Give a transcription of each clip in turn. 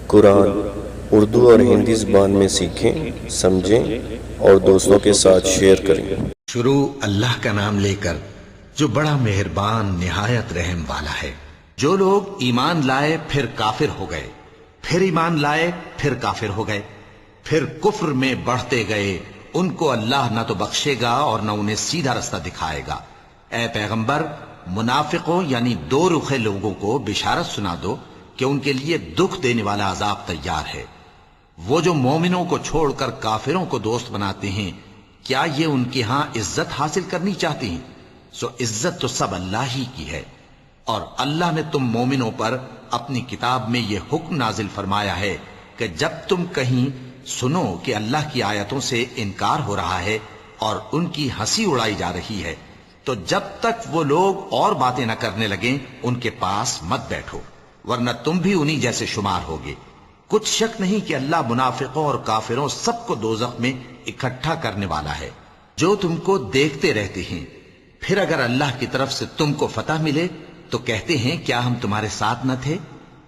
قرآن اردو اور ہندی زبان میں سیکھیں، سمجھیں اور دوستوں کے ساتھ شیئر کریں۔ شروع اللہ کا نام لے کر جو بڑا مہربان نہایت رحم والا ہے۔ جو لوگ ایمان لائے پھر کافر ہو گئے، پھر ایمان لائے پھر کافر ہو گئے، پھر کفر میں بڑھتے گئے، ان کو اللہ نہ تو بخشے گا اور نہ انہیں سیدھا رستہ دکھائے گا۔ اے پیغمبر، منافقوں یعنی دو رخے لوگوں کو بشارت سنا دو کہ ان کے لیے دکھ دینے والا عذاب تیار ہے۔ وہ جو مومنوں کو چھوڑ کر کافروں کو دوست بناتے ہیں، کیا یہ ان کے ہاں عزت حاصل کرنی چاہتے ہیں؟ سو عزت تو سب اللہ ہی کی ہے۔ اور اللہ نے تم مومنوں پر اپنی کتاب میں یہ حکم نازل فرمایا ہے کہ جب تم کہیں سنو کہ اللہ کی آیتوں سے انکار ہو رہا ہے اور ان کی ہنسی اڑائی جا رہی ہے، تو جب تک وہ لوگ اور باتیں نہ کرنے لگیں ان کے پاس مت بیٹھو، ورنہ تم بھی انہی جیسے شمار ہوگے۔ کچھ شک نہیں کہ اللہ منافقوں اور کافروں سب کو دوزخ میں اکٹھا کرنے والا ہے، جو تم کو دیکھتے رہتے ہیں۔ پھر اگر اللہ کی طرف سے تم کو فتح ملے تو کہتے ہیں کیا ہم تمہارے ساتھ نہ تھے؟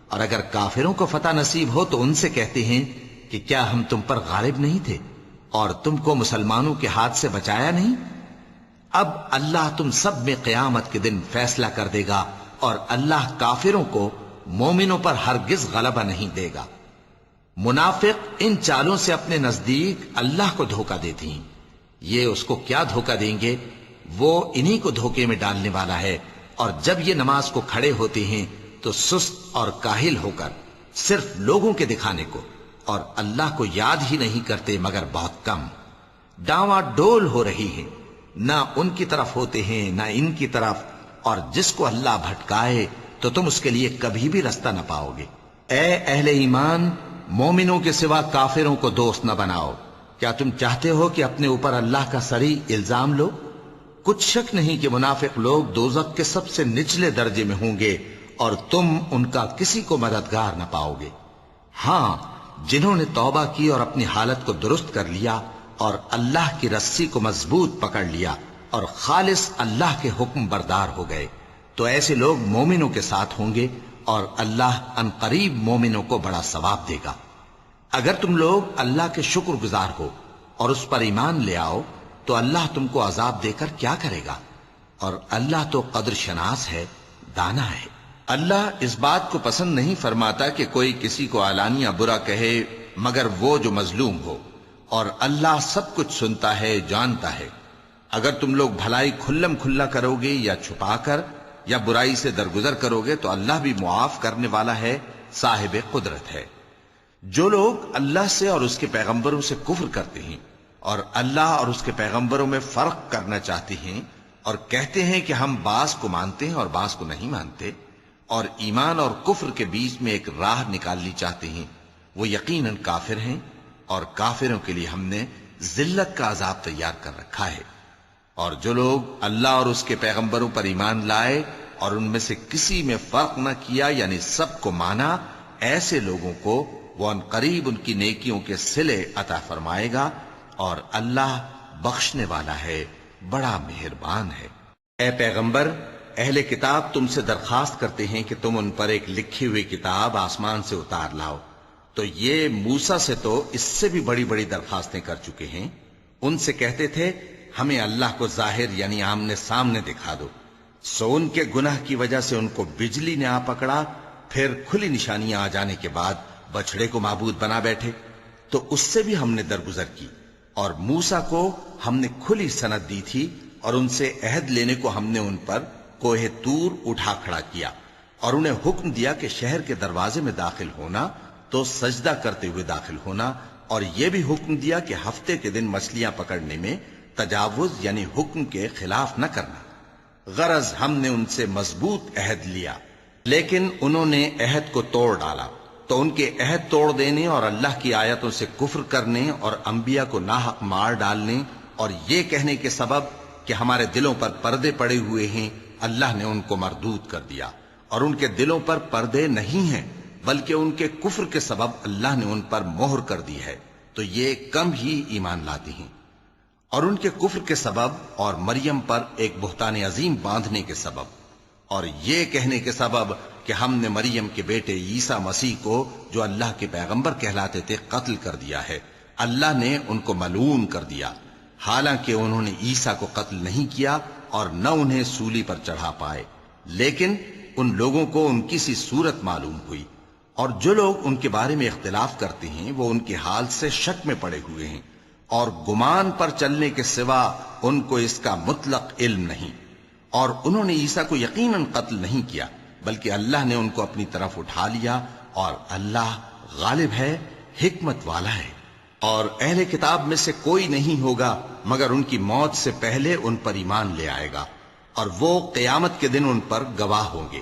اور اگر کافروں کو فتح نصیب ہو تو ان سے کہتے ہیں کہ کیا ہم تم پر غالب نہیں تھے اور تم کو مسلمانوں کے ہاتھ سے بچایا نہیں؟ اب اللہ تم سب میں قیامت کے دن فیصلہ کر دے گا، اور اللہ کافروں کو مومنوں پر ہرگز غلبہ نہیں دے گا۔ منافق ان چالوں سے اپنے نزدیک اللہ کو دھوکہ دیتے ہیں، یہ اس کو کیا دھوکہ دیں گے؟ وہ انہی کو دھوکے میں ڈالنے والا ہے۔ اور جب یہ نماز کو کھڑے ہوتے ہیں تو سست اور کاہل ہو کر، صرف لوگوں کے دکھانے کو، اور اللہ کو یاد ہی نہیں کرتے مگر بہت کم۔ ڈاواں ڈول ہو رہی ہیں، نہ ان کی طرف ہوتے ہیں نہ ان کی طرف، اور جس کو اللہ بھٹکائے تو تم اس کے لیے کبھی بھی رستہ نہ پاؤ گے۔ اے اہل ایمان، مومنوں کے سوا کافروں کو دوست نہ بناؤ۔ کیا تم چاہتے ہو کہ اپنے اوپر اللہ کا صریح الزام لو؟ کچھ شک نہیں کہ منافق لوگ دوزخ کے سب سے نچلے درجے میں ہوں گے، اور تم ان کا کسی کو مددگار نہ پاؤ گے۔ ہاں، جنہوں نے توبہ کی اور اپنی حالت کو درست کر لیا اور اللہ کی رسی کو مضبوط پکڑ لیا اور خالص اللہ کے حکم بردار ہو گئے، تو ایسے لوگ مومنوں کے ساتھ ہوں گے، اور اللہ عنقریب مومنوں کو بڑا ثواب دے گا۔ اگر تم لوگ اللہ کے شکر گزار ہو اور اس پر ایمان لے آؤ تو اللہ تم کو عذاب دے کر کیا کرے گا؟ اور اللہ تو قدر شناس ہے، دانا ہے۔ اللہ اس بات کو پسند نہیں فرماتا کہ کوئی کسی کو علانیہ برا کہے مگر وہ جو مظلوم ہو، اور اللہ سب کچھ سنتا ہے، جانتا ہے۔ اگر تم لوگ بھلائی کھلم کھلا کرو گے یا چھپا کر یا برائی سے درگزر کرو گے تو اللہ بھی معاف کرنے والا ہے، صاحب قدرت ہے۔ جو لوگ اللہ سے اور اس کے پیغمبروں سے کفر کرتے ہیں اور اللہ اور اس کے پیغمبروں میں فرق کرنا چاہتے ہیں اور کہتے ہیں کہ ہم بعض کو مانتے ہیں اور بعض کو نہیں مانتے، اور ایمان اور کفر کے بیچ میں ایک راہ نکالنی چاہتے ہیں، وہ یقیناً کافر ہیں، اور کافروں کے لیے ہم نے ذلت کا عذاب تیار کر رکھا ہے۔ اور جو لوگ اللہ اور اس کے پیغمبروں پر ایمان لائے اور ان میں سے کسی میں فرق نہ کیا یعنی سب کو مانا، ایسے لوگوں کو وہ عنقریب ان کی نیکیوں کے صلے عطا فرمائے گا، اور اللہ بخشنے والا ہے، بڑا مہربان ہے۔ اے پیغمبر، اہل کتاب تم سے درخواست کرتے ہیں کہ تم ان پر ایک لکھی ہوئی کتاب آسمان سے اتار لاؤ، تو یہ موسیٰ سے تو اس سے بھی بڑی بڑی درخواستیں کر چکے ہیں۔ ان سے کہتے تھے ہمیں اللہ کو ظاہر یعنی آمنے سامنے دکھا دو، سو ان کے گناہ کی وجہ سے ان کو بجلی نے آ پکڑا، پھر کھلی نشانیاں آ جانے کے بعد بچڑے کو معبود بنا بیٹھے، تو اس سے بھی ہم نے درگزر کی۔ اور موسیٰ کو ہم نے کھلی سند دی تھی، اور ان سے عہد لینے کو ہم نے ان پر کوہ طور اٹھا کھڑا کیا، اور انہیں حکم دیا کہ شہر کے دروازے میں داخل ہونا تو سجدہ کرتے ہوئے داخل ہونا، اور یہ بھی حکم دیا کہ ہفتے کے دن مچھلیاں پکڑنے میں تجاوز یعنی حکم کے خلاف نہ کرنا۔ غرض ہم نے ان سے مضبوط عہد لیا، لیکن انہوں نے عہد کو توڑ ڈالا، تو ان کے عہد توڑ دینے اور اللہ کی آیتوں سے کفر کرنے اور انبیاء کو ناحق مار ڈالنے اور یہ کہنے کے سبب کہ ہمارے دلوں پر پردے پڑے ہوئے ہیں، اللہ نے ان کو مردود کر دیا۔ اور ان کے دلوں پر پردے نہیں ہیں بلکہ ان کے کفر کے سبب اللہ نے ان پر مہر کر دی ہے، تو یہ کم ہی ایمان لاتے ہیں۔ اور ان کے کفر کے سبب اور مریم پر ایک بہتان عظیم باندھنے کے سبب اور یہ کہنے کے سبب کہ ہم نے مریم کے بیٹے عیسیٰ مسیح کو جو اللہ کے پیغمبر کہلاتے تھے قتل کر دیا ہے، اللہ نے ان کو ملعون کر دیا، حالانکہ انہوں نے عیسیٰ کو قتل نہیں کیا اور نہ انہیں سولی پر چڑھا پائے، لیکن ان لوگوں کو ان کی سی صورت معلوم ہوئی، اور جو لوگ ان کے بارے میں اختلاف کرتے ہیں وہ ان کے حال سے شک میں پڑے ہوئے ہیں، اور گمان پر چلنے کے سوا ان کو اس کا مطلق علم نہیں، اور انہوں نے عیسیٰ کو یقیناً قتل نہیں کیا بلکہ اللہ نے ان کو اپنی طرف اٹھا لیا، اور اللہ غالب ہے، حکمت والا ہے۔ اور اہل کتاب میں سے کوئی نہیں ہوگا مگر ان کی موت سے پہلے ان پر ایمان لے آئے گا، اور وہ قیامت کے دن ان پر گواہ ہوں گے۔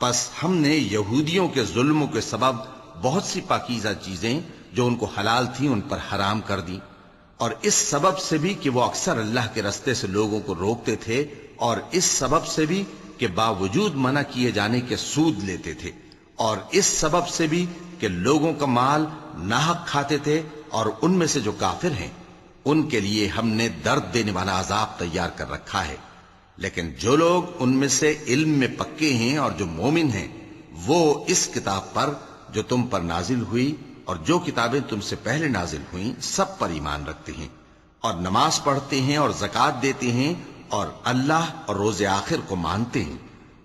پس ہم نے یہودیوں کے ظلموں کے سبب بہت سی پاکیزہ چیزیں جو ان کو حلال تھیں ان پر حرام کر دیں، اور اس سبب سے بھی کہ وہ اکثر اللہ کے رستے سے لوگوں کو روکتے تھے، اور اس سبب سے بھی کہ باوجود منع کیے جانے کے سود لیتے تھے، اور اس سبب سے بھی کہ لوگوں کا مال ناحق کھاتے تھے، اور ان میں سے جو کافر ہیں ان کے لیے ہم نے درد دینے والا عذاب تیار کر رکھا ہے۔ لیکن جو لوگ ان میں سے علم میں پکے ہیں اور جو مومن ہیں وہ اس کتاب پر جو تم پر نازل ہوئی اور جو کتابیں تم سے پہلے نازل ہوئیں سب پر ایمان رکھتے ہیں، اور نماز پڑھتے ہیں اور زکوٰۃ دیتے ہیں، اور اللہ اور روز آخر کو مانتے ہیں،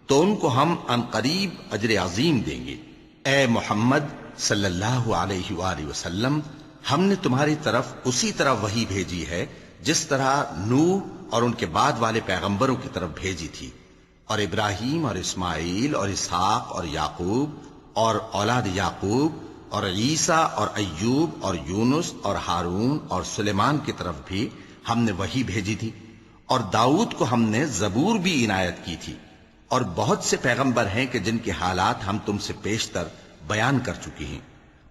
تو ان کو ہم ان قریب اجر عظیم دیں گے۔ اے محمد صلی اللہ علیہ وآلہ وسلم، ہم نے تمہاری طرف اسی طرح وحی بھیجی ہے جس طرح نوح اور ان کے بعد والے پیغمبروں کی طرف بھیجی تھی، اور ابراہیم اور اسماعیل اور اسحاق اور یعقوب اور اولاد یعقوب اور عیسیٰ اور ایوب اور یونس اور ہارون اور سلیمان کی طرف بھی ہم نے وحی بھیجی تھی، اور داؤد کو ہم نے زبور بھی عنایت کی تھی، اور بہت سے پیغمبر ہیں کہ جن کے حالات ہم تم سے پیشتر بیان کر چکے ہیں،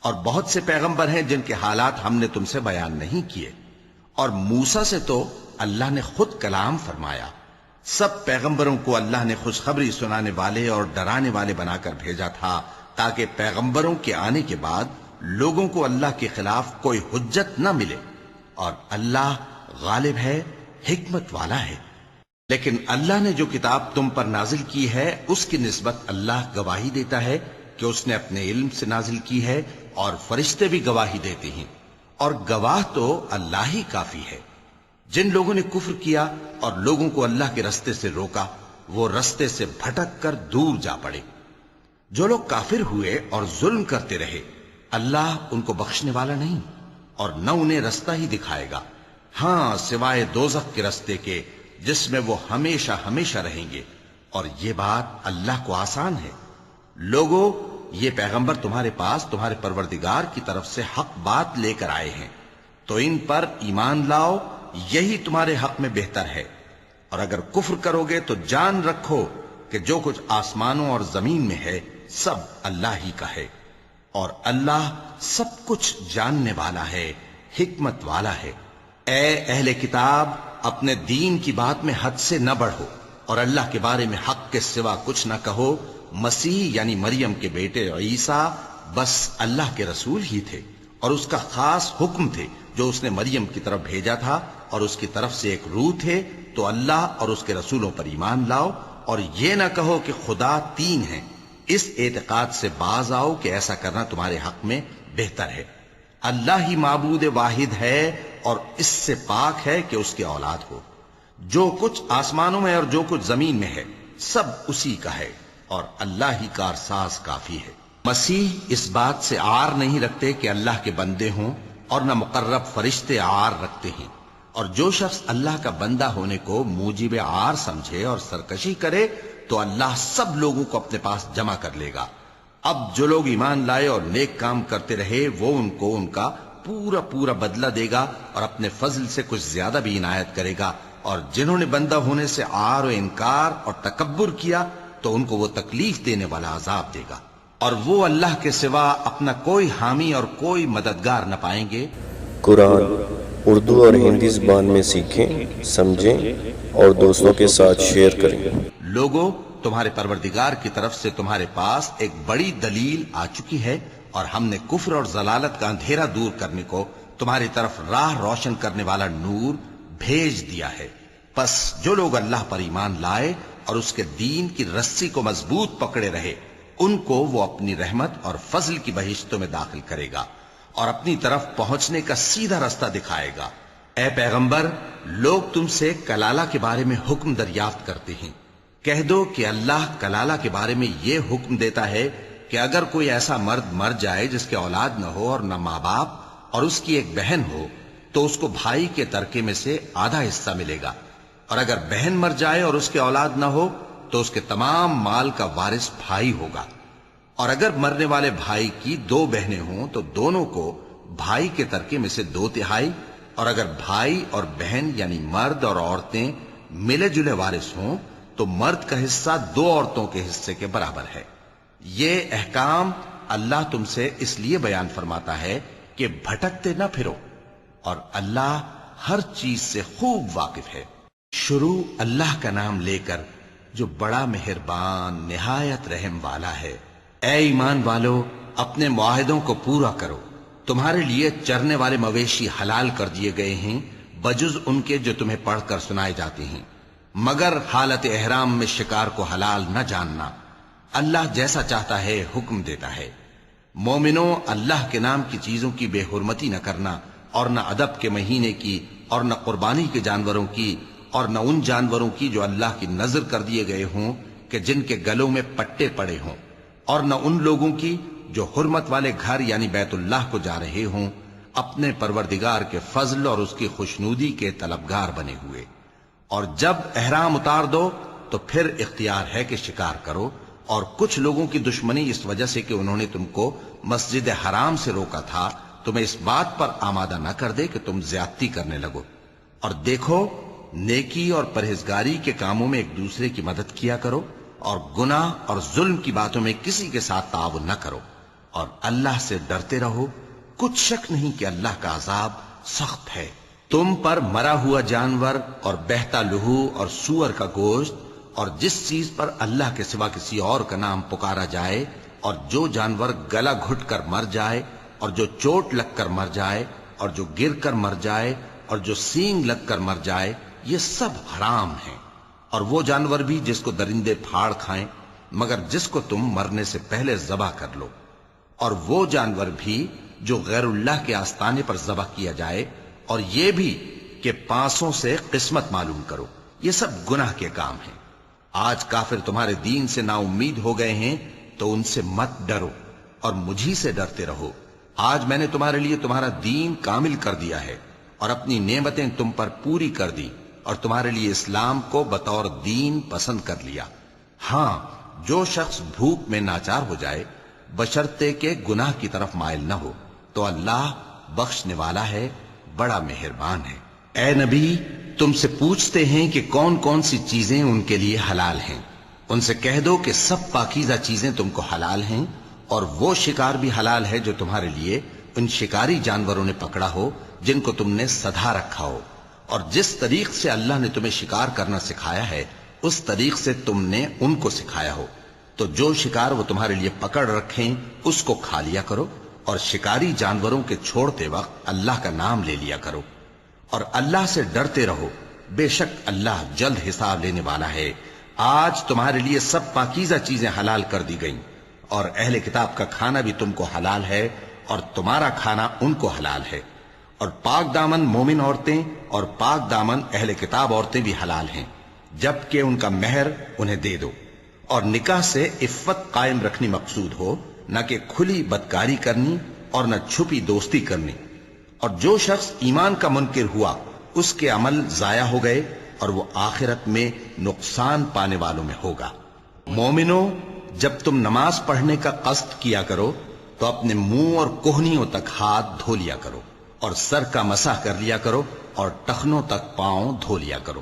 اور بہت سے پیغمبر ہیں جن کے حالات ہم نے تم سے بیان نہیں کیے، اور موسیٰ سے تو اللہ نے خود کلام فرمایا۔ سب پیغمبروں کو اللہ نے خوشخبری سنانے والے اور ڈرانے والے بنا کر بھیجا تھا تاکہ پیغمبروں کے آنے کے بعد لوگوں کو اللہ کے خلاف کوئی حجت نہ ملے، اور اللہ غالب ہے، حکمت والا ہے۔ لیکن اللہ نے جو کتاب تم پر نازل کی ہے اس کی نسبت اللہ گواہی دیتا ہے کہ اس نے اپنے علم سے نازل کی ہے، اور فرشتے بھی گواہی دیتے ہیں، اور گواہ تو اللہ ہی کافی ہے۔ جن لوگوں نے کفر کیا اور لوگوں کو اللہ کے رستے سے روکا وہ رستے سے بھٹک کر دور جا پڑے۔ جو لوگ کافر ہوئے اور ظلم کرتے رہے اللہ ان کو بخشنے والا نہیں، اور نہ انہیں رستہ ہی دکھائے گا، ہاں سوائے دوزخ کے رستے کے جس میں وہ ہمیشہ ہمیشہ رہیں گے، اور یہ بات اللہ کو آسان ہے۔ لوگو، یہ پیغمبر تمہارے پاس تمہارے پروردگار کی طرف سے حق بات لے کر آئے ہیں، تو ان پر ایمان لاؤ، یہی تمہارے حق میں بہتر ہے، اور اگر کفر کرو گے تو جان رکھو کہ جو کچھ آسمانوں اور زمین میں ہے سب اللہ ہی کا ہے، اور اللہ سب کچھ جاننے والا ہے، حکمت والا ہے۔ اے اہل کتاب، اپنے دین کی بات میں حد سے نہ بڑھو، اور اللہ کے بارے میں حق کے سوا کچھ نہ کہو۔ مسیح یعنی مریم کے بیٹے عیسیٰ بس اللہ کے رسول ہی تھے، اور اس کا خاص حکم تھے جو اس نے مریم کی طرف بھیجا تھا، اور اس کی طرف سے ایک روح تھے، تو اللہ اور اس کے رسولوں پر ایمان لاؤ، اور یہ نہ کہو کہ خدا تین ہیں، اس اعتقاد سے باز آؤ کہ ایسا کرنا تمہارے حق میں بہتر ہے۔ اللہ ہی معبود واحد ہے اور اس سے پاک ہے کہ اس کی اولاد ہو۔ جو کچھ آسمانوں میں اور جو کچھ زمین میں ہے سب اسی کا ہے، اور اللہ ہی کارساز کافی ہے۔ مسیح اس بات سے عار نہیں رکھتے کہ اللہ کے بندے ہوں، اور نہ مقرب فرشتے عار رکھتے ہیں، اور جو شخص اللہ کا بندہ ہونے کو موجب عار سمجھے اور سرکشی کرے تو اللہ سب لوگوں کو اپنے پاس جمع کر لے گا۔ اب جو لوگ ایمان لائے اور نیک کام کرتے رہے وہ ان کو ان کا پورا پورا بدلہ دے گا، اور اپنے فضل سے کچھ زیادہ بھی عنایت کرے گا، اور جنہوں نے بندہ ہونے سے عار و انکار اور تکبر کیا تو ان کو وہ تکلیف دینے والا عذاب دے گا، اور وہ اللہ کے سوا اپنا کوئی حامی اور کوئی مددگار نہ پائیں گے۔ قرآن اردو اور ہندی زبان میں سیکھیں، سمجھیں اور دوستوں کے ساتھ شیئر کریں۔ لوگوں، تمہارے پروردگار کی طرف سے تمہارے پاس ایک بڑی دلیل آ چکی ہے، اور ہم نے کفر اور ضلالت کا اندھیرا دور کرنے کو تمہاری طرف راہ روشن کرنے والا نور بھیج دیا ہے۔ پس جو لوگ اللہ پر ایمان لائے اور اس کے دین کی رسی کو مضبوط پکڑے رہے ان کو وہ اپنی رحمت اور فضل کی بہشتوں میں داخل کرے گا اور اپنی طرف پہنچنے کا سیدھا راستہ دکھائے گا۔ اے پیغمبر، لوگ تم سے کلالہ کے بارے میں حکم دریافت کرتے ہیں، کہہ دو کہ اللہ کلالہ کے بارے میں یہ حکم دیتا ہے کہ اگر کوئی ایسا مرد مر جائے جس کے اولاد نہ ہو اور نہ ماں باپ اور اس کی ایک بہن ہو تو اس کو بھائی کے ترکے میں سے آدھا حصہ ملے گا، اور اگر بہن مر جائے اور اس کے اولاد نہ ہو تو اس کے تمام مال کا وارث بھائی ہوگا، اور اگر مرنے والے بھائی کی 2 بہنیں ہوں تو دونوں کو بھائی کے ترکے میں سے 2/3، اور اگر بھائی اور بہن یعنی مرد اور عورتیں ملے جلے وارث ہوں تو مرد کا حصہ 2 عورتوں کے حصے کے برابر ہے۔ یہ احکام اللہ تم سے اس لیے بیان فرماتا ہے کہ بھٹکتے نہ پھرو، اور اللہ ہر چیز سے خوب واقف ہے۔ شروع اللہ کا نام لے کر جو بڑا مہربان نہایت رحم والا ہے۔ اے ایمان والو، اپنے معاہدوں کو پورا کرو۔ تمہارے لیے چرنے والے مویشی حلال کر دیے گئے ہیں بجز ان کے جو تمہیں پڑھ کر سنائے جاتے ہیں، مگر حالت احرام میں شکار کو حلال نہ جاننا۔ اللہ جیسا چاہتا ہے حکم دیتا ہے۔ مومنوں، اللہ کے نام کی چیزوں کی بے حرمتی نہ کرنا، اور نہ ادب کے مہینے کی، اور نہ قربانی کے جانوروں کی، اور نہ ان جانوروں کی جو اللہ کی نذر کر دیے گئے ہوں کہ جن کے گلوں میں پٹے پڑے ہوں، اور نہ ان لوگوں کی جو حرمت والے گھر یعنی بیت اللہ کو جا رہے ہوں اپنے پروردگار کے فضل اور اس کی خوشنودی کے طلبگار بنے ہوئے۔ اور جب احرام اتار دو تو پھر اختیار ہے کہ شکار کرو، اور کچھ لوگوں کی دشمنی اس وجہ سے کہ انہوں نے تم کو مسجد حرام سے روکا تھا تمہیں اس بات پر آمادہ نہ کر دے کہ تم زیادتی کرنے لگو۔ اور دیکھو، نیکی اور پرہیزگاری کے کاموں میں ایک دوسرے کی مدد کیا کرو، اور گناہ اور ظلم کی باتوں میں کسی کے ساتھ تعاون نہ کرو، اور اللہ سے ڈرتے رہو۔ کچھ شک نہیں کہ اللہ کا عذاب سخت ہے۔ تم پر مرا ہوا جانور اور بہتا لہو اور سور کا گوشت اور جس چیز پر اللہ کے سوا کسی اور کا نام پکارا جائے، اور جو جانور گلا گھٹ کر مر جائے، اور جو چوٹ لگ کر مر جائے، اور جو گر کر مر جائے، اور جو سینگ لگ کر مر جائے، یہ سب حرام ہیں۔ اور وہ جانور بھی جس کو درندے پھاڑ کھائیں، مگر جس کو تم مرنے سے پہلے ذبح کر لو، اور وہ جانور بھی جو غیر اللہ کے آستانے پر ذبح کیا جائے، اور یہ بھی کہ پانسوں سے قسمت معلوم کرو۔ یہ سب گناہ کے کام ہیں۔ آج کافر تمہارے دین سے نا امید ہو گئے ہیں تو ان سے مت ڈرو اور مجھی سے ڈرتے رہو۔ آج میں نے تمہارے لیے تمہارا دین کامل کر دیا ہے اور اپنی نعمتیں تم پر پوری کر دی، اور تمہارے لیے اسلام کو بطور دین پسند کر لیا۔ ہاں، جو شخص بھوک میں ناچار ہو جائے بشرطے کہ گناہ کی طرف مائل نہ ہو تو اللہ بخشنے والا ہے، بڑا مہربان ہے۔ اے نبی، تم سے پوچھتے ہیں کہ کون کون سی چیزیں ان کے لیے حلال ہیں۔ ان سے کہہ دو کہ سب پاکیزہ چیزیں تم کو حلال ہیں، اور وہ شکار بھی حلال ہے جو تمہارے لیے ان شکاری جانوروں نے پکڑا ہو جن کو تم نے سدھا رکھا ہو، اور جس طریق سے اللہ نے تمہیں شکار کرنا سکھایا ہے اس طریق سے تم نے ان کو سکھایا ہو۔ تو جو شکار وہ تمہارے لیے پکڑ رکھیں اس کو کھا لیا کرو، اور شکاری جانوروں کے چھوڑتے وقت اللہ کا نام لے لیا کرو، اور اللہ سے ڈرتے رہو، بے شک اللہ جلد حساب لینے والا ہے۔ آج تمہارے لیے سب پاکیزہ چیزیں حلال کر دی گئیں، اور اہل کتاب کا کھانا بھی تم کو حلال ہے اور تمہارا کھانا ان کو حلال ہے، اور پاک دامن مومن عورتیں اور پاک دامن اہل کتاب عورتیں بھی حلال ہیں، جبکہ ان کا مہر انہیں دے دو، اور نکاح سے عفت قائم رکھنی مقصود ہو، نہ کہ کھلی بدکاری کرنی اور نہ چھپی دوستی کرنی۔ اور جو شخص ایمان کا منکر ہوا اس کے عمل ضائع ہو گئے اور وہ آخرت میں نقصان پانے والوں میں ہوگا۔ مومنوں، جب تم نماز پڑھنے کا قصد کیا کرو تو اپنے منہ اور کوہنیوں تک ہاتھ دھو لیا کرو، اور سر کا مسح کر لیا کرو، اور ٹخنوں تک پاؤں دھو لیا کرو،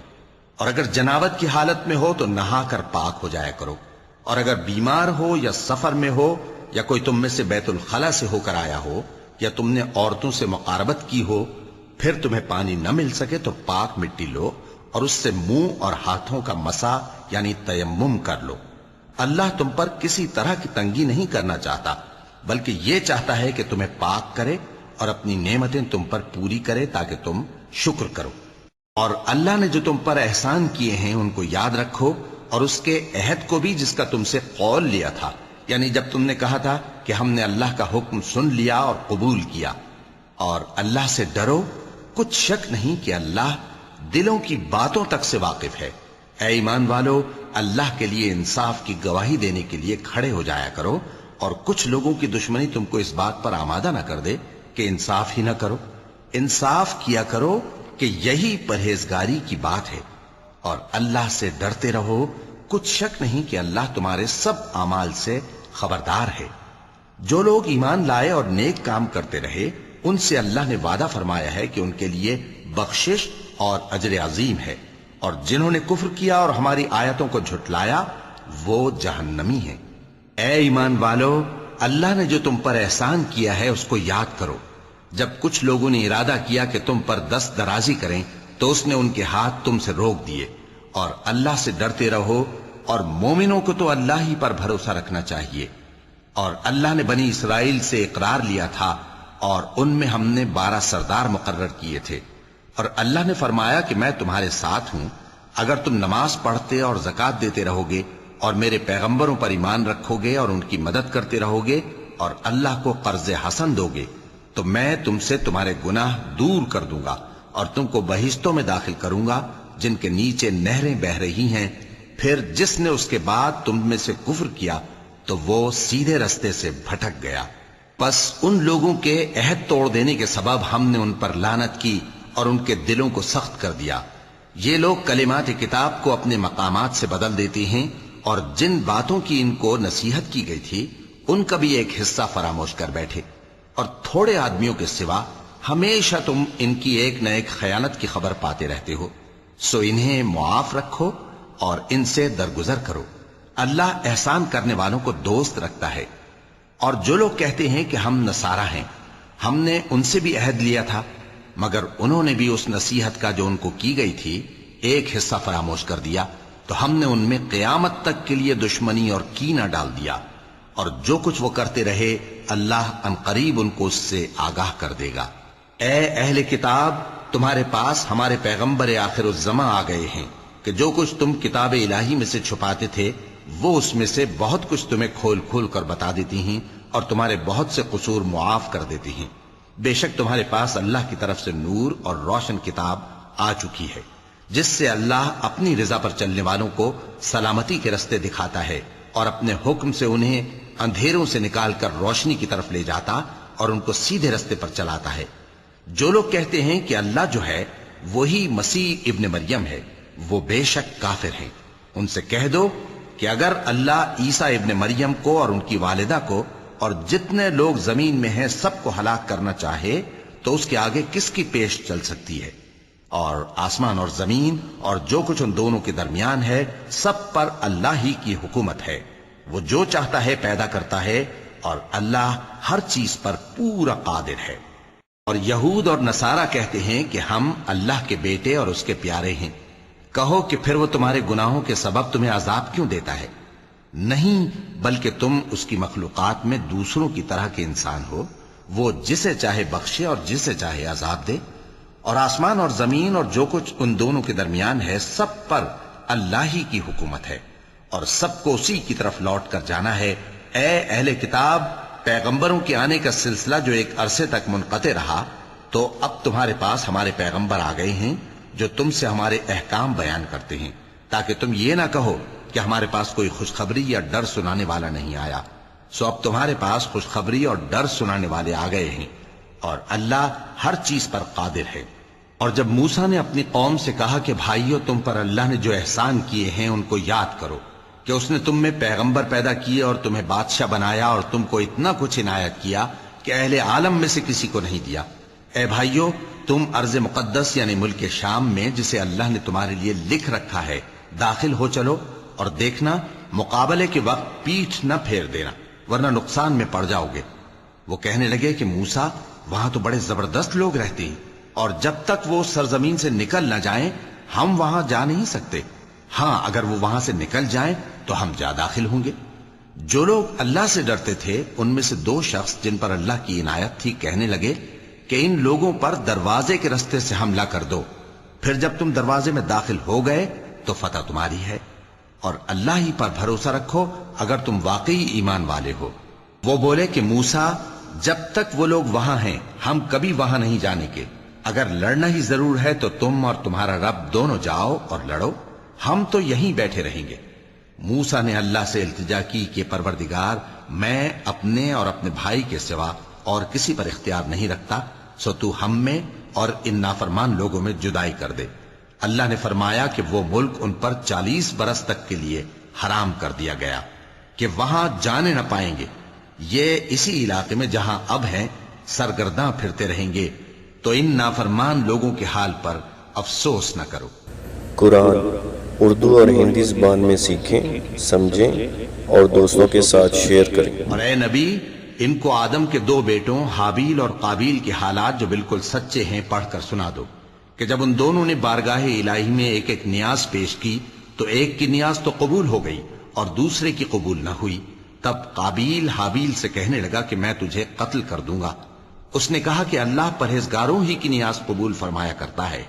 اور اگر جنابت کی حالت میں ہو تو نہا کر پاک ہو جایا کرو، اور اگر بیمار ہو یا سفر میں ہو یا کوئی تم میں سے بیت الخلا سے ہو کر آیا ہو یا تم نے عورتوں سے مقاربت کی ہو، پھر تمہیں پانی نہ مل سکے تو پاک مٹی لو اور اس سے منہ اور ہاتھوں کا مسح یعنی تیمم کر لو۔ اللہ تم پر کسی طرح کی تنگی نہیں کرنا چاہتا، بلکہ یہ چاہتا ہے کہ تمہیں پاک کرے اور اپنی نعمتیں تم پر پوری کرے تاکہ تم شکر کرو۔ اور اللہ نے جو تم پر احسان کیے ہیں ان کو یاد رکھو، اور اس کے عہد کو بھی جس کا تم سے قول لیا تھا یعنی جب تم نے کہا تھا کہ ہم نے اللہ کا حکم سن لیا اور قبول کیا، اور اللہ سے ڈرو، کچھ شک نہیں کہ اللہ دلوں کی باتوں تک سے واقف ہے۔ اے ایمان والو، اللہ کے لیے انصاف کی گواہی دینے کے لیے کھڑے ہو جایا کرو، اور کچھ لوگوں کی دشمنی تم کو اس بات پر آمادہ نہ کر دے کہ انصاف ہی نہ کرو۔ انصاف کیا کرو کہ یہی پرہیزگاری کی بات ہے، اور اللہ سے ڈرتے رہو، کچھ شک نہیں کہ اللہ تمہارے سب اعمال سے خبردار ہے۔ جو لوگ ایمان لائے اور نیک کام کرتے رہے، ان سے اللہ نے وعدہ فرمایا ہے کہ ان کے لیے بخشش اور اجر عظیم ہے، اور جنہوں نے کفر کیا اور ہماری آیتوں کو جھٹلایا وہ جہنمی ہیں۔ اے ایمان والو، اللہ نے جو تم پر احسان کیا ہے اس کو یاد کرو۔ جب کچھ لوگوں نے ارادہ کیا کہ تم پر دست درازی کریں تو اس نے ان کے ہاتھ تم سے روک دیے، اور اللہ سے ڈرتے رہو، اور مومنوں کو تو اللہ ہی پر بھروسہ رکھنا چاہیے۔ اور اللہ نے بنی اسرائیل سے اقرار لیا تھا، اور ان میں ہم نے 12 سردار مقرر کیے تھے، اور اللہ نے فرمایا کہ میں تمہارے ساتھ ہوں، اگر تم نماز پڑھتے اور زکوٰۃ دیتے رہو گے اور میرے پیغمبروں پر ایمان رکھو گے اور ان کی مدد کرتے رہو گے اور اللہ کو قرض حسن دو گے، تو میں تم سے تمہارے گناہ دور کر دوں گا اور تم کو بہشتوں میں داخل کروں گا جن کے نیچے نہریں بہہ رہی ہیں۔ پھر جس نے اس کے بعد تم میں سے کفر کیا تو وہ سیدھے رستے سے بھٹک گیا۔ پس ان لوگوں کے عہد توڑ دینے کے سبب ہم نے ان پر لعنت کی اور ان کے دلوں کو سخت کر دیا۔ یہ لوگ کلمات کتاب کو اپنے مقامات سے بدل دیتے ہیں، اور جن باتوں کی ان کو نصیحت کی گئی تھی ان کا بھی ایک حصہ فراموش کر بیٹھے، اور تھوڑے آدمیوں کے سوا ہمیشہ تم ان کی ایک نہ ایک خیانت کی خبر پاتے رہتے ہو۔ سو انہیں معاف رکھو اور ان سے درگزر کرو۔ اللہ احسان کرنے والوں کو دوست رکھتا ہے۔ اور جو لوگ کہتے ہیں کہ ہم نصارہ ہیں، ہم نے ان سے بھی عہد لیا تھا، مگر انہوں نے بھی اس نصیحت کا جو ان کو کی گئی تھی ایک حصہ فراموش کر دیا، تو ہم نے ان میں قیامت تک کے لیے دشمنی اور کینہ ڈال دیا، اور جو کچھ وہ کرتے رہے اللہ عنقریب ان کو اس سے آگاہ کر دے گا۔ اے اہل کتاب، تمہارے پاس ہمارے پیغمبر آخر الزماں آ گئے ہیں کہ جو کچھ تم کتاب الہی میں سے چھپاتے تھے وہ اس میں سے بہت کچھ تمہیں کھول کھول کر بتا دیتی ہیں اور تمہارے بہت سے قصور معاف کر دیتی ہیں۔ بے شک تمہارے پاس اللہ کی طرف سے نور اور روشن کتاب آ چکی ہے، جس سے اللہ اپنی رضا پر چلنے والوں کو سلامتی کے رستے دکھاتا ہے اور اپنے حکم سے انہیں اندھیروں سے نکال کر روشنی کی طرف لے جاتا اور ان کو سیدھے رستے پر چلاتا ہے۔ جو لوگ کہتے ہیں کہ اللہ جو ہے وہی مسیح ابن مریم ہے، وہ بے شک کافر ہیں۔ ان سے کہہ دو کہ اگر اللہ عیسیٰ ابن مریم کو اور ان کی والدہ کو اور جتنے لوگ زمین میں ہیں سب کو ہلاک کرنا چاہے تو اس کے آگے کس کی پیش چل سکتی ہے؟ اور آسمان اور زمین اور جو کچھ ان دونوں کے درمیان ہے سب پر اللہ ہی کی حکومت ہے۔ وہ جو چاہتا ہے پیدا کرتا ہے، اور اللہ ہر چیز پر پورا قادر ہے۔ اور یہود اور نصارہ کہتے ہیں کہ ہم اللہ کے بیٹے اور اس کے پیارے ہیں۔ کہو کہ پھر وہ تمہارے گناہوں کے سبب تمہیں عذاب کیوں دیتا ہے؟ نہیں، بلکہ تم اس کی مخلوقات میں دوسروں کی طرح کے انسان ہو، وہ جسے چاہے بخشے اور جسے چاہے عذاب دے۔ اور آسمان اور زمین اور جو کچھ ان دونوں کے درمیان ہے سب پر اللہ ہی کی حکومت ہے، اور سب کو اسی کی طرف لوٹ کر جانا ہے۔ اے اہل کتاب، پیغمبروں کے آنے کا سلسلہ جو ایک عرصے تک منقطع رہا، تو اب تمہارے پاس ہمارے پیغمبر آ گئے ہیں جو تم سے ہمارے احکام بیان کرتے ہیں، تاکہ تم یہ نہ کہو کہ ہمارے پاس کوئی خوشخبری یا ڈر سنانے والا نہیں آیا۔ سو اب تمہارے پاس خوشخبری اور ڈر سنانے والے آ گئے ہیں، اور اللہ ہر چیز پر قادر ہے۔ اور جب موسیٰ نے اپنی قوم سے کہا کہ بھائیو، تم پر اللہ نے جو احسان کیے ہیں ان کو یاد کرو، کہ اس نے تم میں پیغمبر پیدا کیے اور تمہیں بادشاہ بنایا اور تم کو اتنا کچھ عنایت کیا کہ اہل عالم میں سے کسی کو نہیں دیا۔ اے بھائیو، تم ارض مقدس یعنی ملک شام میں جسے اللہ نے تمہارے لیے لکھ رکھا ہے داخل ہو چلو، اور دیکھنا مقابلے کے وقت پیٹھ نہ پھیر دینا، ورنہ نقصان میں پڑ جاؤ گے۔ وہ کہنے لگے کہ موسیٰ، وہاں تو بڑے زبردست لوگ رہتے ہیں، اور جب تک وہ سرزمین سے نکل نہ جائیں ہم وہاں جا نہیں سکتے۔ ہاں، اگر وہ وہاں سے نکل جائیں تو ہم جا داخل ہوں گے۔ جو لوگ اللہ سے ڈرتے تھے ان میں سے 2 شخص جن پر اللہ کی عنایت تھی کہنے لگے کہ ان لوگوں پر دروازے کے رستے سے حملہ کر دو، پھر جب تم دروازے میں داخل ہو گئے تو فتح تمہاری ہے۔ اور اللہ ہی پر بھروسہ رکھو اگر تم واقعی ایمان والے ہو۔ وہ بولے کہ موسیٰ، جب تک وہ لوگ وہاں ہیں ہم کبھی وہاں نہیں جانے کے، اگر لڑنا ہی ضرور ہے تو تم اور تمہارا رب دونوں جاؤ اور لڑو، ہم تو یہیں بیٹھے رہیں گے۔ موسیٰ نے اللہ سے التجا کی کہ پروردگار، میں اپنے اور اپنے بھائی کے سوا اور کسی پر اختیار نہیں رکھتا، سو تو ہم میں اور ان نافرمان لوگوں میں جدائی کر دے۔ اللہ نے فرمایا کہ وہ ملک ان پر 40 برس تک کے لیے حرام کر دیا گیا کہ وہاں جانے نہ پائیں گے۔ یہ اسی علاقے میں جہاں اب ہیں سرگرداں پھرتے رہیں گے، تو ان نافرمان لوگوں کے حال پر افسوس نہ کرو۔ قرآن اردو اور ہندی زبان میں سیکھیں، سمجھیں اور دوستوں کے ساتھ شیئر کریں۔ اور اے نبی، ان کو آدم کے 2 بیٹوں حابیل اور قابیل کے حالات جو بالکل سچے ہیں پڑھ کر سنا دو کہ جب ان دونوں نے بارگاہ الہی میں ایک ایک نیاز پیش کی تو ایک کی نیاز تو قبول ہو گئی اور دوسرے کی قبول نہ ہوئی۔ تب قابیل حابیل سے کہنے لگا کہ میں تجھے قتل کر دوں گا۔ اس نے کہا کہ اللہ پرہیزگاروں ہی کی نیاز قبول فرمایا کرتا ہے،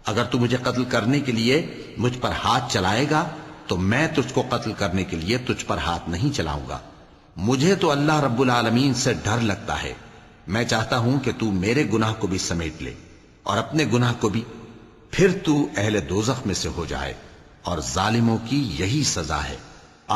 اگر تو مجھے قتل کرنے کے لیے مجھ پر ہاتھ چلائے گا تو میں تجھ کو قتل کرنے کے لیے تجھ پر ہاتھ نہیں چلاؤں گا۔ مجھے تو اللہ رب العالمین سے ڈر لگتا ہے، میں چاہتا ہوں کہ تو میرے گناہ کو بھی سمیٹ لے اور اپنے گناہ کو بھی، پھر تو اہل دوزخ میں سے ہو جائے، اور ظالموں کی یہی سزا ہے۔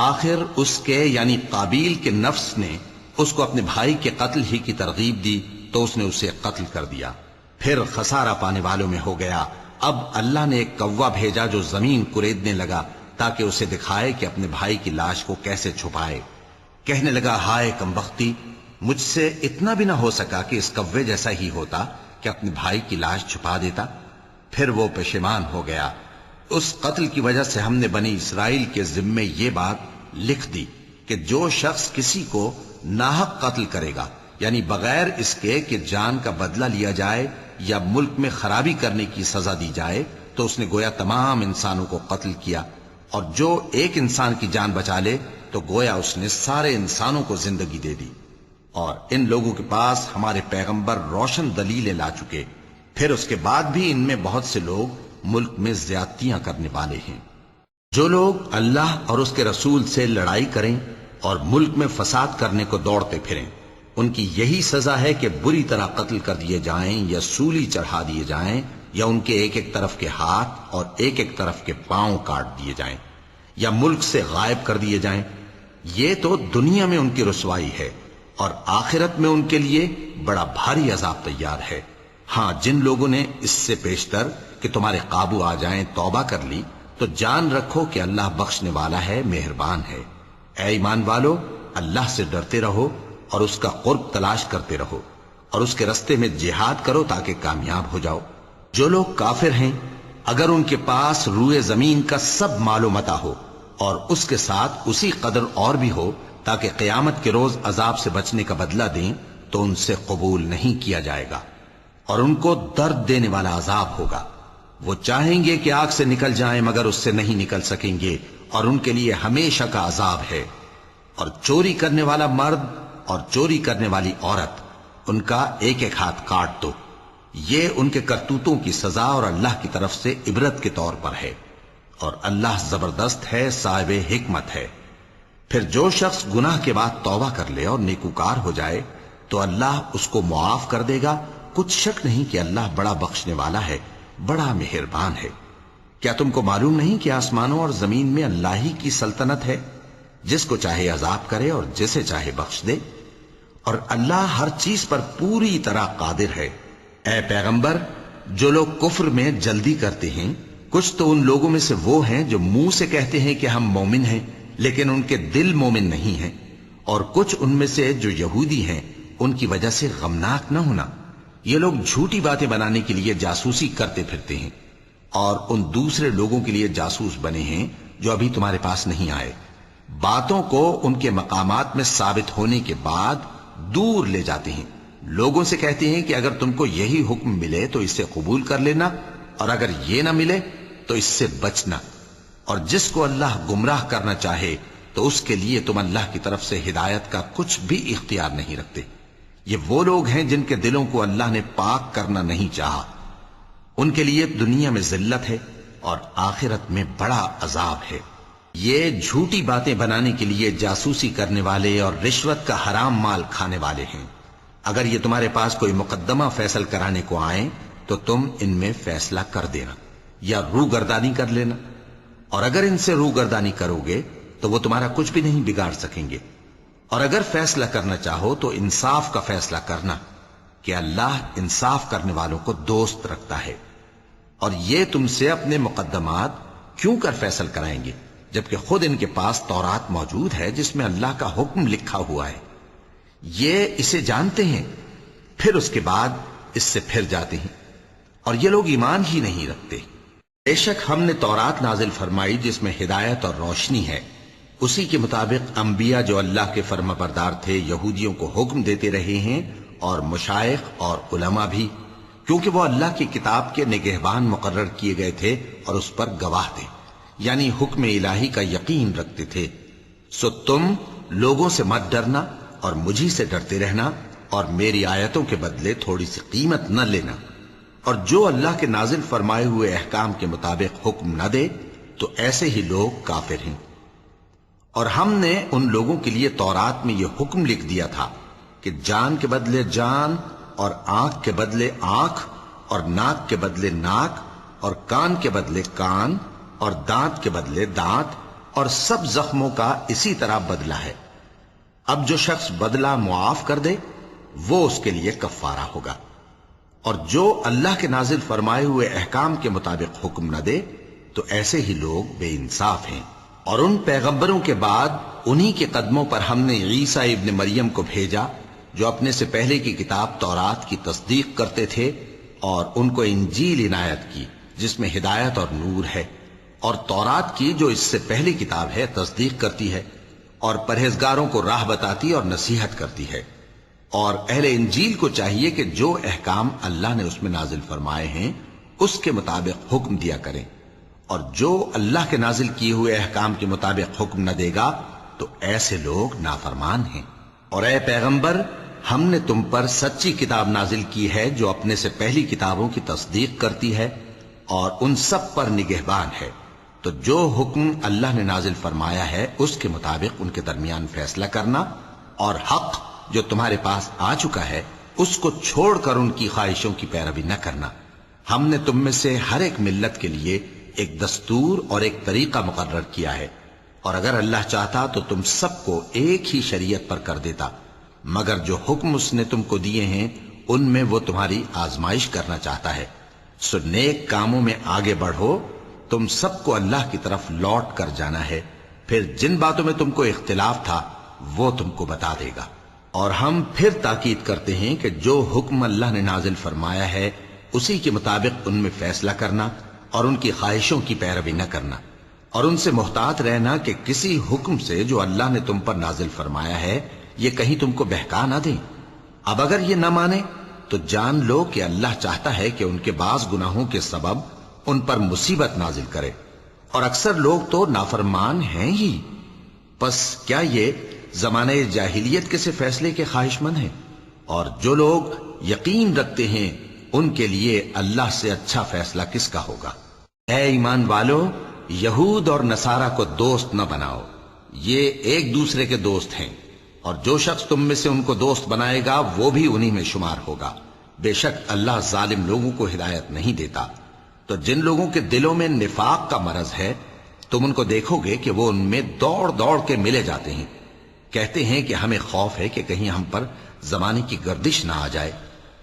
آخر اس کے یعنی قابیل کے نفس نے اس کو اپنے بھائی کے قتل ہی کی ترغیب دی تو اس نے اسے قتل کر دیا، پھر خسارہ پانے والوں میں ہو گیا۔ اب اللہ نے ایک کوا بھیجا جو زمین کریدنے لگا تاکہ اسے دکھائے کہ اپنے بھائی کی لاش کو کیسے چھپائے۔ کہنے لگا، ہائے کمبختی، مجھ سے اتنا بھی نہ ہو سکا کہ اس کوے جیسا ہی ہوتا کہ اپنے بھائی کی لاش چھپا دیتا۔ پھر وہ پشیمان ہو گیا۔ اس قتل کی وجہ سے ہم نے بنی اسرائیل کے ذمے یہ بات لکھ دی کہ جو شخص کسی کو ناحق قتل کرے گا، یعنی بغیر اس کے کہ جان کا بدلہ لیا جائے یا ملک میں خرابی کرنے کی سزا دی جائے، تو اس نے گویا تمام انسانوں کو قتل کیا، اور جو ایک انسان کی جان بچا لے تو گویا اس نے سارے انسانوں کو زندگی دے دی۔ اور ان لوگوں کے پاس ہمارے پیغمبر روشن دلیلیں لا چکے، پھر اس کے بعد بھی ان میں بہت سے لوگ ملک میں زیادتیاں کرنے والے ہیں۔ جو لوگ اللہ اور اس کے رسول سے لڑائی کریں اور ملک میں فساد کرنے کو دوڑتے پھریں، ان کی یہی سزا ہے کہ بری طرح قتل کر دیے جائیں یا سولی چڑھا دیے جائیں، یا ان کے ایک ایک طرف کے ہاتھ اور ایک ایک طرف کے پاؤں کاٹ دیے جائیں، یا ملک سے غائب کر دیے جائیں۔ یہ تو دنیا میں ان کی رسوائی ہے، اور آخرت میں ان کے لیے بڑا بھاری عذاب تیار ہے۔ ہاں، جن لوگوں نے اس سے پیشتر کہ تمہارے قابو آ جائیں توبہ کر لی تو جان رکھو کہ اللہ بخشنے والا ہے، مہربان ہے۔ اے ایمان والو، اللہ سے ڈرتے رہو اور اس کا قرب تلاش کرتے رہو، اور اس کے رستے میں جہاد کرو تاکہ کامیاب ہو جاؤ۔ جو لوگ کافر ہیں، اگر ان کے پاس روئے زمین کا سب مال و متاع ہو اور اس کے ساتھ اسی قدر اور بھی ہو تاکہ قیامت کے روز عذاب سے بچنے کا بدلہ دیں، تو ان سے قبول نہیں کیا جائے گا، اور ان کو درد دینے والا عذاب ہوگا۔ وہ چاہیں گے کہ آگ سے نکل جائیں مگر اس سے نہیں نکل سکیں گے، اور ان کے لیے ہمیشہ کا عذاب ہے۔ اور چوری کرنے والا مرد اور چوری کرنے والی عورت، ان کا ایک ایک ہاتھ کاٹ دو۔ یہ ان کے کرتوتوں کی سزا اور اللہ کی طرف سے عبرت کے طور پر ہے، اور اللہ زبردست ہے، صاحب حکمت ہے۔ پھر جو شخص گناہ کے بعد توبہ کر لے اور نیکوکار ہو جائے تو اللہ اس کو معاف کر دے گا۔ کچھ شک نہیں کہ اللہ بڑا بخشنے والا ہے، بڑا مہربان ہے۔ کیا تم کو معلوم نہیں کہ آسمانوں اور زمین میں اللہ ہی کی سلطنت ہے، جس کو چاہے عذاب کرے اور جسے چاہے بخش دے، اور اللہ ہر چیز پر پوری طرح قادر ہے۔ اے پیغمبر، جو لوگ کفر میں جلدی کرتے ہیں، کچھ تو ان لوگوں میں سے وہ ہیں جو منہ سے کہتے ہیں کہ ہم مومن ہیں لیکن ان کے دل مومن نہیں ہیں، اور کچھ ان میں سے جو یہودی ہیں، ان کی وجہ سے غمناک نہ ہونا۔ یہ لوگ جھوٹی باتیں بنانے کے لیے جاسوسی کرتے پھرتے ہیں، اور ان دوسرے لوگوں کے لیے جاسوس بنے ہیں جو ابھی تمہارے پاس نہیں آئے۔ باتوں کو ان کے مقامات میں ثابت ہونے کے بعد دور لے جاتے ہیں، لوگوں سے کہتے ہیں کہ اگر تم کو یہی حکم ملے تو اسے قبول کر لینا، اور اگر یہ نہ ملے تو اس سے بچنا، اور جس کو اللہ گمراہ کرنا چاہے تو اس کے لیے تم اللہ کی طرف سے ہدایت کا کچھ بھی اختیار نہیں رکھتے۔ یہ وہ لوگ ہیں جن کے دلوں کو اللہ نے پاک کرنا نہیں چاہا، ان کے لیے دنیا میں ذلت ہے اور آخرت میں بڑا عذاب ہے۔ یہ جھوٹی باتیں بنانے کے لیے جاسوسی کرنے والے اور رشوت کا حرام مال کھانے والے ہیں۔ اگر یہ تمہارے پاس کوئی مقدمہ فیصل کرانے کو آئیں تو تم ان میں فیصلہ کر دینا یا روگردانی کر لینا، اور اگر ان سے روگردانی کرو گے تو وہ تمہارا کچھ بھی نہیں بگاڑ سکیں گے۔ اور اگر فیصلہ کرنا چاہو تو انصاف کا فیصلہ کرنا کہ اللہ انصاف کرنے والوں کو دوست رکھتا ہے۔ اور یہ تم سے اپنے مقدمات کیوں کر فیصل کرائیں گے جبکہ خود ان کے پاس تورات موجود ہے جس میں اللہ کا حکم لکھا ہوا ہے۔ یہ اسے جانتے ہیں، پھر اس کے بعد اس سے پھر جاتے ہیں، اور یہ لوگ ایمان ہی نہیں رکھتے۔ بے شک ہم نے تورات نازل فرمائی جس میں ہدایت اور روشنی ہے، اسی کے مطابق انبیاء جو اللہ کے فرما بردار تھے یہودیوں کو حکم دیتے رہے ہیں، اور مشائخ اور علماء بھی، کیونکہ وہ اللہ کی کتاب کے نگہبان مقرر کیے گئے تھے اور اس پر گواہ تھے، یعنی حکم الہی کا یقین رکھتے تھے۔ سو تم لوگوں سے مت ڈرنا اور مجھی سے ڈرتے رہنا، اور میری آیتوں کے بدلے تھوڑی سی قیمت نہ لینا، اور جو اللہ کے نازل فرمائے ہوئے احکام کے مطابق حکم نہ دے تو ایسے ہی لوگ کافر ہیں۔ اور ہم نے ان لوگوں کے لیے تورات میں یہ حکم لکھ دیا تھا کہ جان کے بدلے جان، اور آنکھ کے بدلے آنکھ، اور ناک کے بدلے ناک، اور کان کے بدلے کان، اور دانت کے بدلے دانت، اور سب زخموں کا اسی طرح بدلہ ہے۔ اب جو شخص بدلہ معاف کر دے وہ اس کے لیے کفارہ ہوگا، اور جو اللہ کے نازل فرمائے ہوئے احکام کے مطابق حکم نہ دے تو ایسے ہی لوگ بے انصاف ہیں۔ اور ان پیغمبروں کے بعد انہی کے قدموں پر ہم نے عیسیٰ ابن مریم کو بھیجا جو اپنے سے پہلے کی کتاب تورات کی تصدیق کرتے تھے، اور ان کو انجیل عنایت کی جس میں ہدایت اور نور ہے، اور تورات کی جو اس سے پہلی کتاب ہے تصدیق کرتی ہے، اور پرہیزگاروں کو راہ بتاتی اور نصیحت کرتی ہے۔ اور اہل انجیل کو چاہیے کہ جو احکام اللہ نے اس میں نازل فرمائے ہیں اس کے مطابق حکم دیا کریں، اور جو اللہ کے نازل کیے ہوئے احکام کے مطابق حکم نہ دے گا تو ایسے لوگ نافرمان ہیں۔ اور اے پیغمبر، ہم نے تم پر سچی کتاب نازل کی ہے جو اپنے سے پہلی کتابوں کی تصدیق کرتی ہے اور ان سب پر نگہبان ہے، تو جو حکم اللہ نے نازل فرمایا ہے اس کے مطابق ان کے درمیان فیصلہ کرنا، اور حق جو تمہارے پاس آ چکا ہے اس کو چھوڑ کر ان کی خواہشوں کی پیروی نہ کرنا۔ ہم نے تم میں سے ہر ایک ملت کے لیے ایک دستور اور ایک طریقہ مقرر کیا ہے، اور اگر اللہ چاہتا تو تم سب کو ایک ہی شریعت پر کر دیتا، مگر جو حکم اس نے تم کو دیے ہیں ان میں وہ تمہاری آزمائش کرنا چاہتا ہے۔ سو نیک کاموں میں آگے بڑھو، تم سب کو اللہ کی طرف لوٹ کر جانا ہے، پھر جن باتوں میں تم کو اختلاف تھا وہ تم کو بتا دے گا۔ اور ہم پھر تاکید کرتے ہیں کہ جو حکم اللہ نے نازل فرمایا ہے اسی کے مطابق ان میں فیصلہ کرنا اور ان کی خواہشوں کی پیروی نہ کرنا، اور ان سے محتاط رہنا کہ کسی حکم سے جو اللہ نے تم پر نازل فرمایا ہے یہ کہیں تم کو بہکا نہ دیں۔ اب اگر یہ نہ مانے تو جان لو کہ اللہ چاہتا ہے کہ ان کے بعض گناہوں کے سبب ان پر مصیبت نازل کرے، اور اکثر لوگ تو نافرمان ہیں ہی۔ پس کیا یہ زمانہ جاہلیت کے سے فیصلے کے خواہش مند ہیں؟ اور جو لوگ یقین رکھتے ہیں ان کے لیے اللہ سے اچھا فیصلہ کس کا ہوگا؟ اے ایمان والو، یہود اور نصارہ کو دوست نہ بناؤ، یہ ایک دوسرے کے دوست ہیں، اور جو شخص تم میں سے ان کو دوست بنائے گا وہ بھی انہی میں شمار ہوگا۔ بے شک اللہ ظالم لوگوں کو ہدایت نہیں دیتا۔ تو جن لوگوں کے دلوں میں نفاق کا مرض ہے تم ان کو دیکھو گے کہ وہ ان میں دوڑ دوڑ کے ملے جاتے ہیں، کہتے ہیں کہ ہمیں خوف ہے کہ کہیں ہم پر زمانے کی گردش نہ آ جائے۔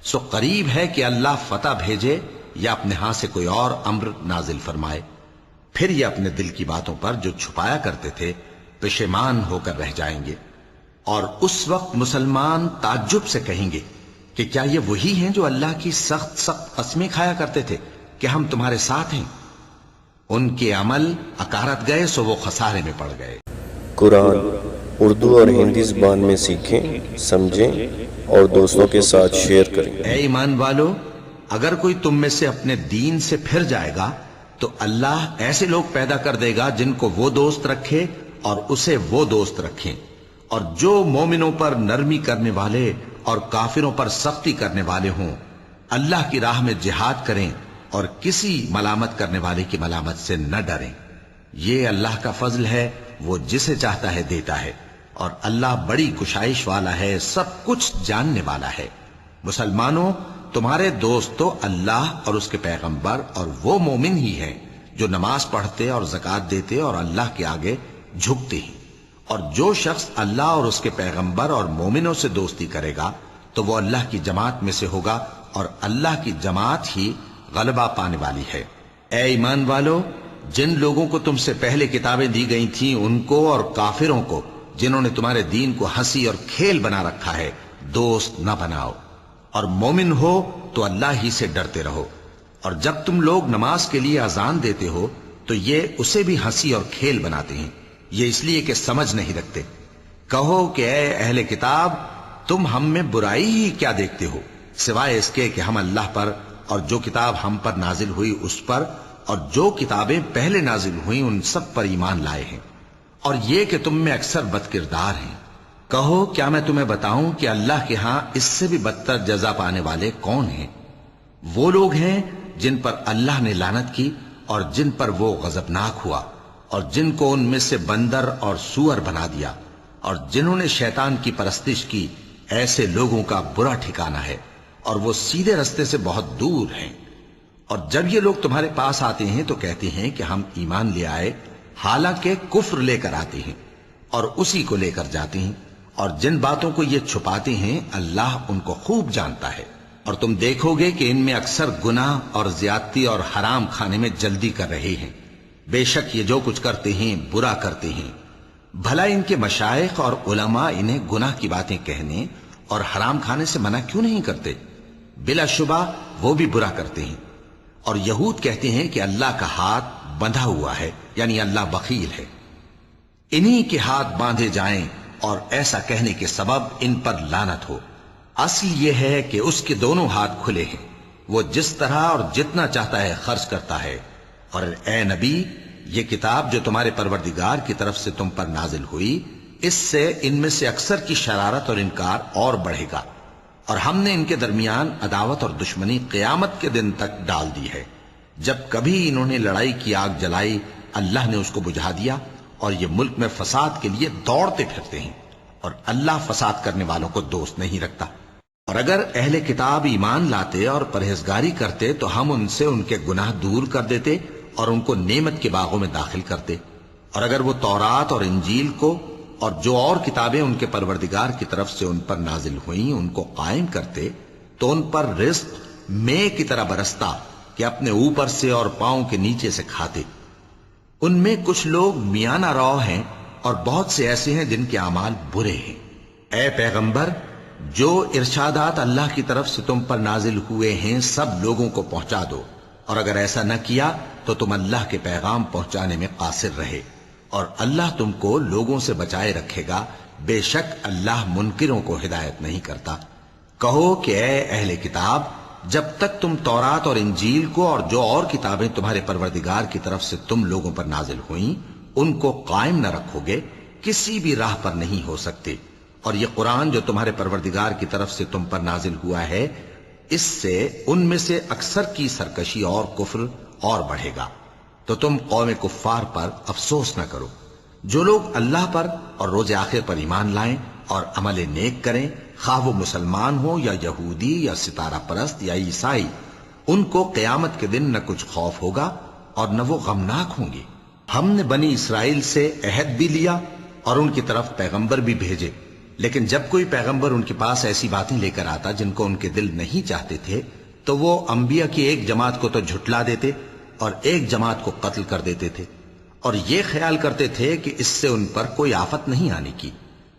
سو قریب ہے کہ اللہ فتح بھیجے یا اپنے ہاں سے کوئی اور امر نازل فرمائے، پھر یہ اپنے دل کی باتوں پر جو چھپایا کرتے تھے پشیمان ہو کر رہ جائیں گے۔ اور اس وقت مسلمان تعجب سے کہیں گے کہ کیا یہ وہی ہیں جو اللہ کی سخت سخت قسمیں کھایا کرتے تھے کہ ہم تمہارے ساتھ ہیں؟ ان کے عمل اکارت گئے سو وہ خسارے میں پڑ گئے۔ قرآن اردو اور ہندی زبان میں سیکھیں، سمجھیں اور دوستوں کے ساتھ شیئر کریں۔ اے ایمان والو، اگر کوئی تم میں سے اپنے دین سے پھر جائے گا تو اللہ ایسے لوگ پیدا کر دے گا جن کو وہ دوست رکھے اور اسے وہ دوست رکھیں، اور جو مومنوں پر نرمی کرنے والے اور کافروں پر سختی کرنے والے ہوں، اللہ کی راہ میں جہاد کریں اور کسی ملامت کرنے والے کی ملامت سے نہ ڈریں۔ یہ اللہ کا فضل ہے، وہ جسے چاہتا ہے دیتا ہے، اور اللہ بڑی کشائش والا ہے، سب کچھ جاننے والا ہے۔ مسلمانوں، تمہارے دوست تو اللہ اور اس کے پیغمبر اور وہ مومن ہی ہیں جو نماز پڑھتے اور زکوٰۃ دیتے اور اللہ کے آگے جھکتے ہیں۔ اور جو شخص اللہ اور اس کے پیغمبر اور مومنوں سے دوستی کرے گا تو وہ اللہ کی جماعت میں سے ہوگا، اور اللہ کی جماعت ہی غلبہ پانے والی ہے۔ اے ایمان والو، جن لوگوں کو تم سے پہلے کتابیں دی گئی تھیں ان کو اور کافروں کو جنہوں نے تمہارے دین کو ہنسی اور کھیل بنا رکھا ہے دوست نہ بناؤ، اور مومن ہو تو اللہ ہی سے ڈرتے رہو۔ اور جب تم لوگ نماز کے لیے اذان دیتے ہو تو یہ اسے بھی ہنسی اور کھیل بناتے ہیں، یہ اس لیے کہ سمجھ نہیں رکھتے۔ کہو کہ اے اہل کتاب، تم ہم میں برائی ہی کیا دیکھتے ہو، سوائے اس کے کہ ہم اللہ پر اور جو کتاب ہم پر نازل ہوئی اس پر اور جو کتابیں پہلے نازل ہوئیں ان سب پر ایمان لائے ہیں، اور یہ کہ تم میں اکثر بد کردار ہیں۔ کہو کیا میں تمہیں بتاؤں کہ اللہ کے ہاں اس سے بھی بدتر جزا پانے والے کون ہیں؟ وہ لوگ ہیں جن پر اللہ نے لعنت کی اور جن پر وہ غضبناک ہوا، اور جن کو ان میں سے بندر اور سور بنا دیا، اور جنہوں نے شیطان کی پرستش کی، ایسے لوگوں کا برا ٹھکانہ ہے، اور وہ سیدھے رستے سے بہت دور ہیں۔ اور جب یہ لوگ تمہارے پاس آتے ہیں تو کہتے ہیں کہ ہم ایمان لے آئے، حالانکہ کفر لے کر آتے ہیں اور اسی کو لے کر جاتے ہیں، اور جن باتوں کو یہ چھپاتے ہیں اللہ ان کو خوب جانتا ہے۔ اور تم دیکھو گے کہ ان میں اکثر گناہ اور زیادتی اور حرام کھانے میں جلدی کر رہے ہیں، بے شک یہ جو کچھ کرتے ہیں برا کرتے ہیں۔ بھلا ان کے مشائخ اور علماء انہیں گناہ کی باتیں کہنے اور حرام کھانے سے منع کیوں نہیں کرتے؟ بلا شبہ وہ بھی برا کرتے ہیں۔ اور یہود کہتے ہیں کہ اللہ کا ہاتھ بندھا ہوا ہے، یعنی اللہ بخیل ہے، انہی کے ہاتھ باندھے جائیں، اور ایسا کہنے کے سبب ان پر لعنت ہو۔ اصل یہ ہے کہ اس کے دونوں ہاتھ کھلے ہیں، وہ جس طرح اور جتنا چاہتا ہے خرچ کرتا ہے۔ اور اے نبی، یہ کتاب جو تمہارے پروردگار کی طرف سے تم پر نازل ہوئی، اس سے ان میں سے اکثر کی شرارت اور انکار اور بڑھے گا، اور ہم نے ان کے درمیان عداوت اور دشمنی قیامت کے دن تک ڈال دی ہے۔ جب کبھی انہوں نے لڑائی کی آگ جلائی، اللہ نے اس کو بجھا دیا، اور یہ ملک میں فساد کے لیے دوڑتے پھرتے ہیں، اور اللہ فساد کرنے والوں کو دوست نہیں رکھتا۔ اور اگر اہل کتاب ایمان لاتے اور پرہیزگاری کرتے تو ہم ان سے ان کے گناہ دور کر دیتے اور ان کو نعمت کے باغوں میں داخل کرتے۔ اور اگر وہ تورات اور انجیل کو اور جو اور کتابیں ان کے پروردگار کی طرف سے ان پر نازل ہوئیں ان کو قائم کرتے تو ان پر رزق مے کی طرح برستا کہ اپنے اوپر سے اور پاؤں کے نیچے سے کھاتے۔ ان میں کچھ لوگ میانہ رو ہیں اور بہت سے ایسے ہیں جن کے اعمال برے ہیں۔ اے پیغمبر، جو ارشادات اللہ کی طرف سے تم پر نازل ہوئے ہیں سب لوگوں کو پہنچا دو، اور اگر ایسا نہ کیا تو تم اللہ کے پیغام پہنچانے میں قاصر رہے، اور اللہ تم کو لوگوں سے بچائے رکھے گا، بے شک اللہ منکروں کو ہدایت نہیں کرتا۔ کہو کہ اے اہل کتاب، جب تک تم تورات اور انجیل کو اور جو اور کتابیں تمہارے پروردگار کی طرف سے تم لوگوں پر نازل ہوئیں ان کو قائم نہ رکھو گے، کسی بھی راہ پر نہیں ہو سکتے۔ اور یہ قرآن جو تمہارے پروردگار کی طرف سے تم پر نازل ہوا ہے، اس سے ان میں سے اکثر کی سرکشی اور کفر اور بڑھے گا، تو تم قوم کفار پر افسوس نہ کرو۔ جو لوگ اللہ پر اور روز آخر پر ایمان لائیں اور عمل نیک کریں، خواہ وہ مسلمان ہو یا یہودی یا ستارہ پرست یا عیسائی، ان کو قیامت کے دن نہ کچھ خوف ہوگا اور نہ وہ غمناک ہوں گے۔ ہم نے بنی اسرائیل سے عہد بھی لیا اور ان کی طرف پیغمبر بھی بھیجے، لیکن جب کوئی پیغمبر ان کے پاس ایسی باتیں لے کر آتا جن کو ان کے دل نہیں چاہتے تھے تو وہ انبیاء کی ایک جماعت کو تو جھٹلا دیتے اور ایک جماعت کو قتل کر دیتے تھے، اور یہ خیال کرتے تھے کہ اس سے ان پر کوئی آفت نہیں آنے کی،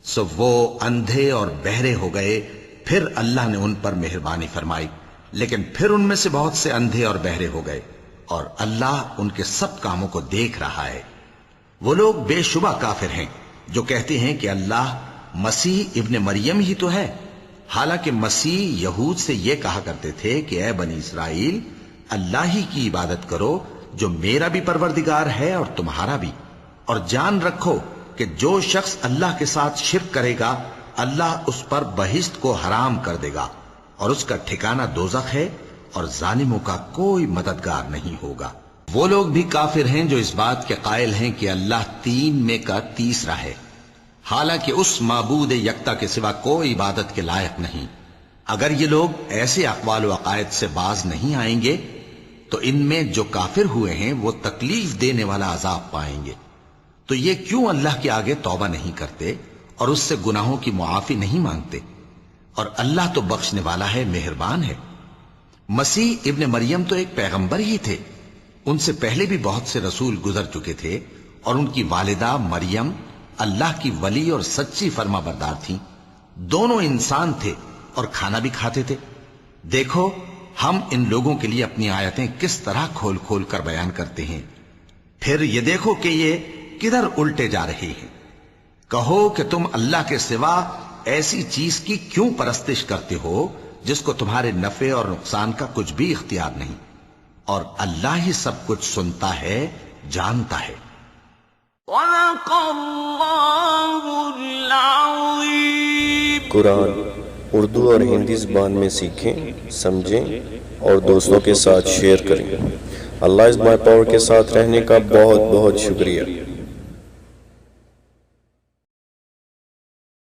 سو وہ اندھے اور بہرے ہو گئے۔ پھر اللہ نے ان پر مہربانی فرمائی، لیکن پھر ان میں سے بہت سے اندھے اور بہرے ہو گئے، اور اللہ ان کے سب کاموں کو دیکھ رہا ہے۔ وہ لوگ بے شبہ کافر ہیں جو کہتے ہیں کہ اللہ مسیح ابن مریم ہی تو ہے، حالانکہ مسیح یہود سے یہ کہا کرتے تھے کہ اے بنی اسرائیل، اللہ ہی کی عبادت کرو جو میرا بھی پروردگار ہے اور تمہارا بھی، اور جان رکھو کہ جو شخص اللہ کے ساتھ شرک کرے گا اللہ اس پر بہشت کو حرام کر دے گا، اور اس کا ٹھکانہ دوزخ ہے، اور ظالموں کا کوئی مددگار نہیں ہوگا۔ وہ لوگ بھی کافر ہیں جو اس بات کے قائل ہیں کہ اللہ تین میں کا تیسرا ہے، حالانکہ اس معبود یکتا کے سوا کوئی عبادت کے لائق نہیں۔ اگر یہ لوگ ایسے اقوال و عقائد سے باز نہیں آئیں گے تو ان میں جو کافر ہوئے ہیں وہ تکلیف دینے والا عذاب پائیں گے۔ تو یہ کیوں اللہ کے آگے توبہ نہیں کرتے اور اس سے گناہوں کی معافی نہیں مانگتے؟ اور اللہ تو بخشنے والا ہے، مہربان ہے۔ مسیح ابن مریم تو ایک پیغمبر ہی تھے، ان سے پہلے بھی بہت سے رسول گزر چکے تھے، اور ان کی والدہ مریم اللہ کی ولی اور سچی فرما بردار تھیں۔ دونوں انسان تھے اور کھانا بھی کھاتے تھے۔ دیکھو ہم ان لوگوں کے لیے اپنی آیتیں کس طرح کھول کھول کر بیان کرتے ہیں، پھر یہ دیکھو کہ یہ کدھر الٹے جا رہے ہیں۔ کہو کہ تم اللہ کے سوا ایسی چیز کی کیوں پرستش کرتے ہو جس کو تمہارے نفع اور نقصان کا کچھ بھی اختیار نہیں، اور اللہ ہی سب کچھ سنتا ہے، جانتا ہے۔ صدق اللہ العظیم۔ قرآن اردو اور ہندی زبان میں سیکھیں، سمجھیں اور دوستوں کے ساتھ شیئر کریں۔ اللہ از مائی پاور کے ساتھ رہنے کا بہت بہت شکریہ۔